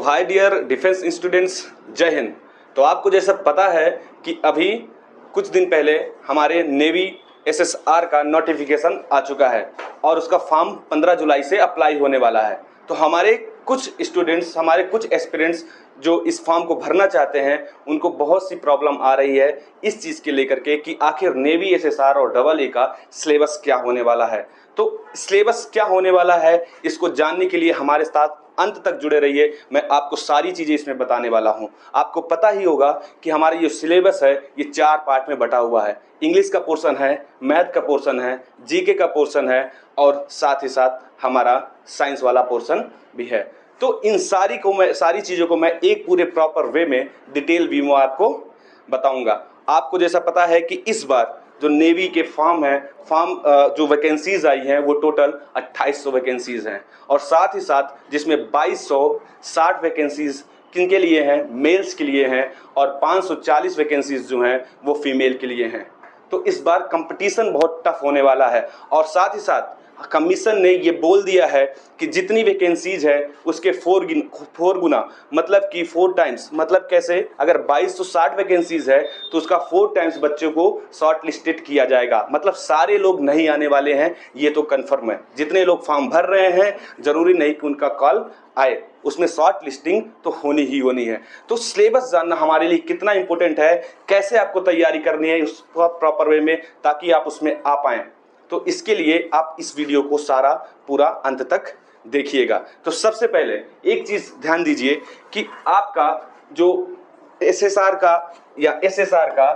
Hi dear defence students, जय हिंद। तो आपको जैसा पता है कि अभी कुछ दिन पहले हमारे नेवी एसएसआर का नोटिफिकेशन आ चुका है और उसका फॉर्म 15 जुलाई से अप्लाई होने वाला है। तो हमारे कुछ स्टूडेंट्स, हमारे कुछ एस्पिरेंट्स जो इस फॉर्म को भरना चाहते हैं, उनको बहुत सी प्रॉब्लम आ रही है इस चीज़ के लेकर के कि आखिर नेवी एसएसआर और डबल ए का सिलेबस क्या होने वाला है। तो सिलेबस क्या होने वाला है, इसको जानने के लिए हमारे साथ अंत तक जुड़े रहिए। मैं आपको सारी चीज़ें इसमें बताने वाला हूं। आपको पता ही होगा कि हमारा ये सिलेबस है, ये 4 पार्ट में बटा हुआ है। इंग्लिश का पोर्शन है, मैथ का पोर्शन है, जीके का पोर्शन है और साथ ही साथ हमारा साइंस वाला पोर्शन भी है। तो इन सारी चीज़ों को मैं एक पूरे प्रॉपर वे में, डिटेल व्यू में आपको बताऊंगा। आपको जैसा पता है कि इस बार जो नेवी के फॉर्म जो वैकेंसीज आई हैं वो टोटल 2800 वैकेंसीज हैं और साथ ही साथ जिसमें 2260 वैकेंसीज किनके लिए हैं, मेल्स के लिए हैं और 540 वैकेंसीज जो हैं वो फीमेल के लिए हैं। तो इस बार कंपटीशन बहुत टफ होने वाला है और साथ ही साथ कमीशन ने ये बोल दिया है कि जितनी वैकेंसीज है उसके 4 गुना, मतलब कि 4 टाइम्स। मतलब कैसे, अगर 2260 वैकेंसीज है तो उसका 4 टाइम्स बच्चों को शॉर्ट लिस्टेड किया जाएगा। मतलब सारे लोग नहीं आने वाले हैं, ये तो कंफर्म है। जितने लोग फॉर्म भर रहे हैं जरूरी नहीं कि उनका कॉल आए, उसमें शॉर्ट लिस्टिंग तो होनी ही होनी है। तो सिलेबस जानना हमारे लिए कितना इंपॉर्टेंट है, कैसे आपको तैयारी करनी है उस प्रॉपर वे में, ताकि आप उसमें आ पाएं। तो इसके लिए आप इस वीडियो को सारा पूरा अंत तक देखिएगा। तो सबसे पहले एक चीज़ ध्यान दीजिए कि आपका जो एसएसआर का या एसएसआर का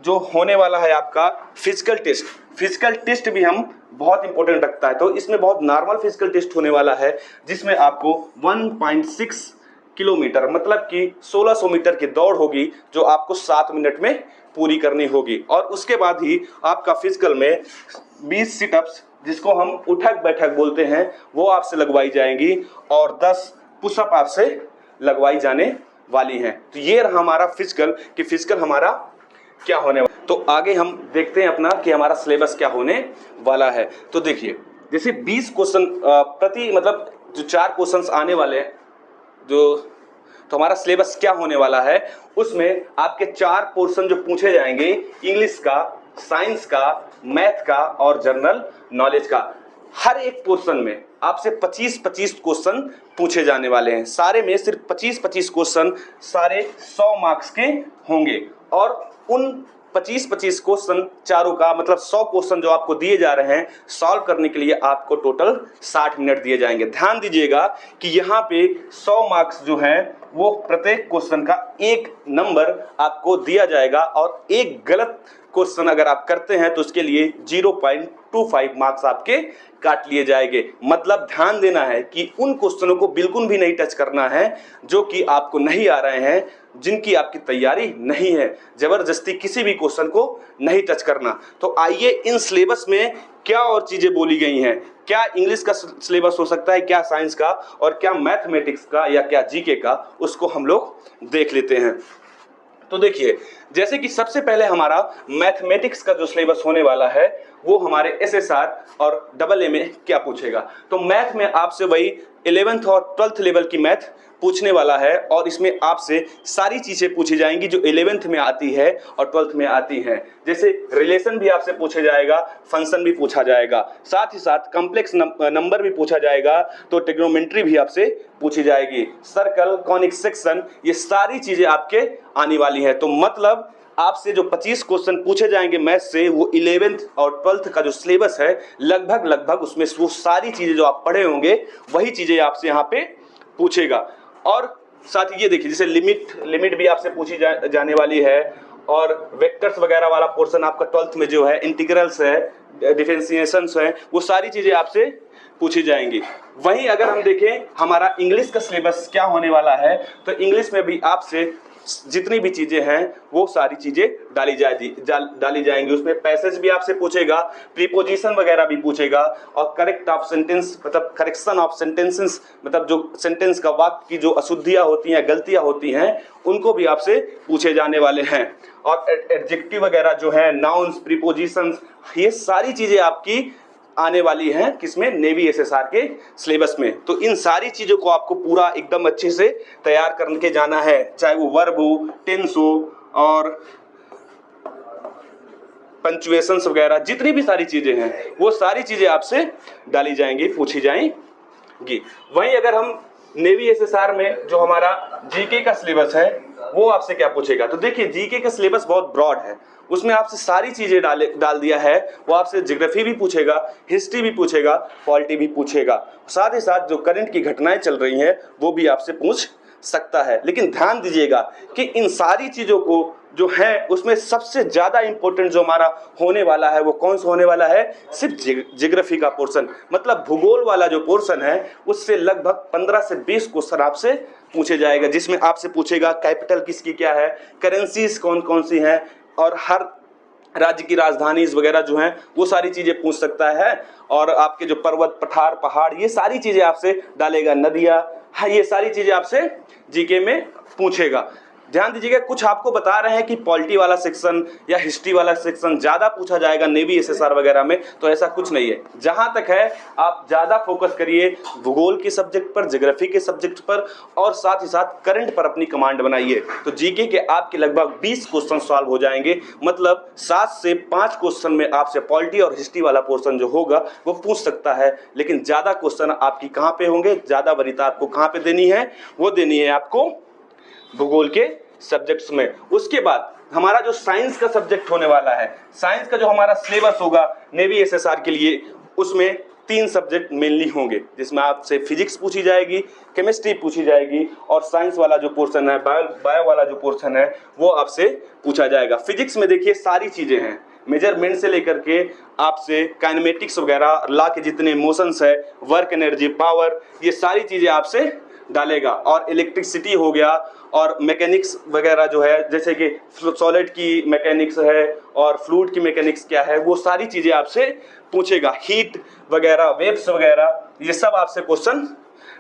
जो होने वाला है आपका फिजिकल टेस्ट भी हम बहुत इंपॉर्टेंट रखता है। तो इसमें बहुत नॉर्मल फिजिकल टेस्ट होने वाला है जिसमें आपको 1.6 किलोमीटर, मतलब कि 1600 मीटर की दौड़ होगी जो आपको 7 मिनट में पूरी करनी होगी। और उसके बाद ही आपका फिजिकल में 20 सिटअप्स, जिसको हम उठक बैठक बोलते हैं, वो आपसे लगवाई जाएंगी और 10 पुशअप आपसे लगवाई जाने वाली हैं। तो ये रहा हमारा फिजिकल हमारा क्या होने वाला। तो आगे हम देखते हैं अपना कि हमारा सिलेबस क्या होने वाला है। तो देखिए, जैसे 20 क्वेश्चन प्रति, मतलब जो 4 क्वेश्चंस आने वाले हैं, तो हमारा सिलेबस क्या होने वाला है, उसमें आपके 4 पोर्शन जो पूछे जाएंगे, इंग्लिश का, साइंस का, मैथ का और जनरल नॉलेज का। हर एक पोर्शन में आपसे 25-25 क्वेश्चन पूछे जाने वाले हैं। सारे में सिर्फ 25-25 क्वेश्चन, सारे 100 मार्क्स के होंगे और उन 25-25 क्वेश्चन चारों का मतलब 100 क्वेश्चन जो आपको दिए जा रहे हैं, सॉल्व करने के लिए आपको टोटल 60 मिनट दिए जाएंगे। ध्यान दीजिएगा कि यहाँ पे 100 मार्क्स जो हैं वो प्रत्येक क्वेश्चन का 1 नंबर आपको दिया जाएगा और एक गलत क्वेश्चन अगर आप करते हैं तो उसके लिए 0.25 मार्क्स आपके काट लिए जाएंगे। मतलब ध्यान देना है कि उन क्वेश्चनों को बिल्कुल भी नहीं टच करना है जो कि आपको नहीं आ रहे हैं, जिनकी आपकी तैयारी नहीं है। जबरदस्ती किसी भी क्वेश्चन को नहीं टच करना। तो आइए इन सिलेबस में क्या और चीजें बोली गई हैं, क्या इंग्लिश का सिलेबस हो सकता है, क्या साइंस का और क्या मैथमेटिक्स का या क्या जीके का, उसको हम लोग देख लेते हैं। तो देखिए, जैसे कि सबसे पहले हमारा मैथमेटिक्स का जो सिलेबस होने वाला है वो हमारे एसएसआर और डबल ए में क्या पूछेगा। तो मैथ में आपसे वही 11th और 12th लेवल की मैथ पूछने वाला है और इसमें आपसे सारी चीज़ें पूछी जाएंगी जो 11th में आती है और 12th में आती हैं। जैसे रिलेशन भी आपसे पूछा जाएगा, फंक्शन भी पूछा जाएगा, साथ ही साथ कॉम्प्लेक्स नंबर भी पूछा जाएगा, तो ट्रिग्नोमेट्री भी आपसे पूछी जाएगी, सर्कल, कॉनिक सेक्शन, ये सारी चीज़ें आपके आने वाली हैं। तो मतलब आपसे जो 25 क्वेश्चन पूछे जाएंगे मैथ से, वो 11th और 12th का जो सिलेबस है लगभग उसमें वो सारी चीज़ें जो आप पढ़े होंगे वही चीज़ें आपसे यहाँ पे पूछेगा। और साथ ही ये देखिए, जैसे लिमिट भी आपसे पूछी जाने वाली है और वेक्टर्स वगैरह वाला पोर्शन आपका 12th में जो है, इंटीग्रल्स है, डिफरेंशिएशंस है, वो सारी चीज़ें आपसे पूछी जाएंगी। वहीं अगर हम देखें हमारा इंग्लिश का सिलेबस क्या होने वाला है, तो इंग्लिश में भी आपसे जितनी भी चीजें हैं वो सारी चीजें डाली जाएंगी। उसमें पैसेज भी आपसे पूछेगा, प्रीपोजिशन वगैरह भी पूछेगा और करेक्ट ऑफ सेंटेंस, मतलब करेक्शन ऑफ सेंटेंसेस, मतलब जो सेंटेंस का वाक्य की जो अशुद्धियां होती हैं, गलतियां होती हैं, उनको भी आपसे पूछे जाने वाले हैं। और एडजेक्टिव वगैरह जो है, नाउन्स, प्रीपोजिशंस, ये सारी चीजें आपकी आने वाली हैं किसमें, नेवी एसएसआर के सिलेबस में। तो इन सारी चीज़ों को आपको पूरा एकदम अच्छे से तैयार करके जाना है, चाहे वो वर्ब हो, टेंस हो और पंचुएशंस वगैरह, जितनी भी सारी चीज़ें हैं वो सारी चीज़ें आपसे डाली जाएंगी, पूछी जाएंगी। वहीं अगर हम नेवी एसएसआर में जो हमारा जीके का सिलेबस है वो आपसे क्या पूछेगा, तो देखिए जीके का सिलेबस बहुत ब्रॉड है, उसमें आपसे सारी चीज़ें डाल दिया है। वो आपसे ज्योग्राफी भी पूछेगा, हिस्ट्री भी पूछेगा, पॉलिटी भी पूछेगा, साथ ही साथ जो करंट की घटनाएं चल रही हैं वो भी आपसे पूछ सकता है। लेकिन ध्यान दीजिएगा कि इन सारी चीज़ों को जो है उसमें सबसे ज़्यादा इंपॉर्टेंट जो हमारा होने वाला है वो कौन सा होने वाला है, सिर्फ ज्योग्राफी का पोर्शन, मतलब भूगोल वाला जो पोर्शन है उससे लगभग 15 से 20 क्वेश्चन आपसे पूछे जाएगा, जिसमें आपसे पूछेगा कैपिटल किसकी क्या है, करेंसीज कौन कौन सी हैं, और हर राज्य की राजधानी वगैरह जो हैं वो सारी चीज़ें पूछ सकता है। और आपके जो पर्वत पठार पहाड़ ये सारी चीज़ें आपसे डालेगा, नदियाँ, हाँ ये सारी चीज़ें आपसे जीके में पूछेगा। ध्यान दीजिएगा, कुछ आपको बता रहे हैं कि पॉलिटी वाला सेक्शन या हिस्ट्री वाला सेक्शन ज़्यादा पूछा जाएगा नेवी एसएसआर वगैरह में, तो ऐसा कुछ नहीं है। जहां तक है आप ज़्यादा फोकस करिए भूगोल के सब्जेक्ट पर, ज्योग्राफी के सब्जेक्ट पर, और साथ ही साथ करंट पर अपनी कमांड बनाइए। तो जीके के आपके लगभग 20 क्वेश्चन सॉल्व हो जाएंगे, मतलब 7 से 5 क्वेश्चन में आपसे पॉलिटी और हिस्ट्री वाला पोर्शन जो होगा वो पूछ सकता है। लेकिन ज़्यादा क्वेश्चन आपकी कहाँ पे होंगे, ज़्यादा वरीयता आपको कहाँ पे देनी है, वो देनी है आपको भूगोल के सब्जेक्ट्स में। उसके बाद हमारा जो साइंस का सब्जेक्ट होने वाला है, साइंस का जो हमारा सिलेबस होगा नेवी एसएसआर के लिए, उसमें 3 सब्जेक्ट मेनली होंगे, जिसमें आपसे फिजिक्स पूछी जाएगी, केमिस्ट्री पूछी जाएगी, और साइंस वाला जो पोर्शन है, बायो वाला जो पोर्शन है वो आपसे पूछा जाएगा। फिजिक्स में देखिए सारी चीज़ें हैं, मेजरमेंट से लेकर के आपसे काइनेमेटिक्स वगैरह, लॉ के जितने मोशंस है, वर्क एनर्जी, पावर, ये सारी चीज़ें आपसे डालेगा। और इलेक्ट्रिसिटी हो गया, और मैकेनिक्स वगैरह जो है, जैसे कि सॉलिड की मैकेनिक्स है और फ्लूइड की मैकेनिक्स क्या है, वो सारी चीज़ें आपसे पूछेगा। हीट वगैरह, वेव्स वगैरह, ये सब आपसे क्वेश्चन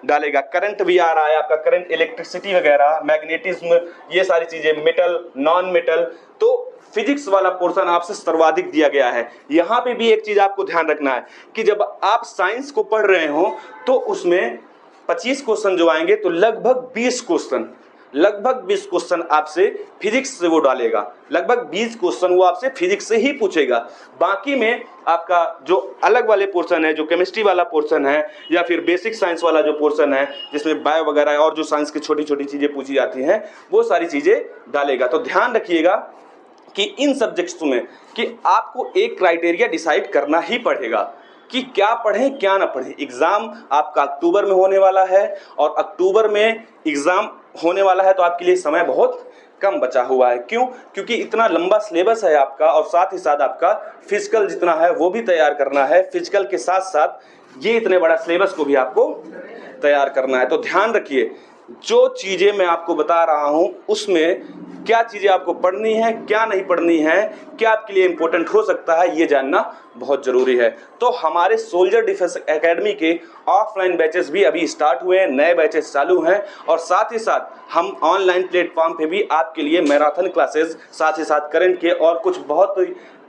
डालेगा। करंट भी आ रहा है आपका, करंट, इलेक्ट्रिसिटी वगैरह, मैग्नेटिज्म, ये सारी चीज़ें, मेटल, नॉन मेटल, तो फिजिक्स वाला पोर्शन आपसे सर्वाधिक दिया गया है। यहाँ पे भी एक चीज़ आपको ध्यान रखना है कि जब आप साइंस को पढ़ रहे हो तो उसमें 25 क्वेश्चन जो आएंगे तो लगभग 20 क्वेश्चन आपसे फिजिक्स से वो डालेगा, लगभग 20 क्वेश्चन वो आपसे फिजिक्स से ही पूछेगा। बाकी में आपका जो अलग वाले पोर्शन है, जो केमिस्ट्री वाला पोर्शन है या फिर बेसिक साइंस वाला जो पोर्शन है, जिसमें बायो वगैरह और जो साइंस की छोटी छोटी चीज़ें पूछी जाती हैं, वो सारी चीज़ें डालेगा। तो ध्यान रखिएगा कि इन सब्जेक्ट्स में कि आपको एक क्राइटेरिया डिसाइड करना ही पड़ेगा कि क्या पढ़ें क्या ना पढ़ें। एग्ज़ाम आपका अक्टूबर में होने वाला है, और अक्टूबर में एग्ज़ाम होने वाला है तो आपके लिए समय बहुत कम बचा हुआ है। क्यों? क्योंकि इतना लंबा सिलेबस है आपका, और साथ ही साथ आपका फिजिकल जितना है वो भी तैयार करना है। फिजिकल के साथ साथ ये इतने बड़ा सिलेबस को भी आपको तैयार करना है। तो ध्यान रखिए, जो चीज़ें मैं आपको बता रहा हूँ उसमें क्या चीज़ें आपको पढ़नी है, क्या नहीं पढ़नी है, क्या आपके लिए इम्पोर्टेंट हो सकता है, ये जानना बहुत ज़रूरी है। तो हमारे सोल्जर डिफेंस एकेडमी के ऑफलाइन बैचेस भी अभी स्टार्ट हुए हैं, नए बैचेस चालू हैं, और साथ ही साथ हम ऑनलाइन प्लेटफॉर्म पे भी आपके लिए मैराथन क्लासेस, साथ ही साथ करंट के और कुछ बहुत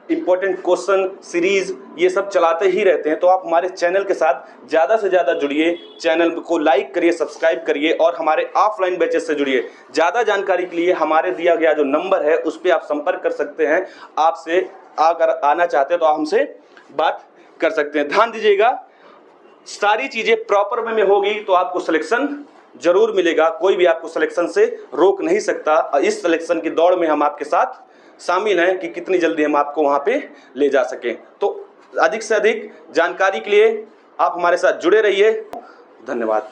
इंपॉर्टेंट क्वेश्चन सीरीज ये सब चलाते ही रहते हैं। तो आप हमारे चैनल के साथ ज़्यादा से ज़्यादा जुड़िए, चैनल को लाइक करिए, सब्सक्राइब करिए, और हमारे ऑफलाइन बैचेस से जुड़िए। ज़्यादा जानकारी के लिए हमारे दिया गया जो नंबर है उस पर आप संपर्क कर सकते हैं। आपसे अगर आना चाहते हैं तो आप हमसे बात कर सकते हैं। ध्यान दीजिएगा, सारी चीज़ें प्रॉपर वे में होगी तो आपको सिलेक्शन जरूर मिलेगा, कोई भी आपको सिलेक्शन से रोक नहीं सकता। इस सिलेक्शन की दौड़ में हम आपके साथ शामिल हैं कि कितनी जल्दी हम आपको वहां पे ले जा सकें। तो अधिक से अधिक जानकारी के लिए आप हमारे साथ जुड़े रहिए। धन्यवाद।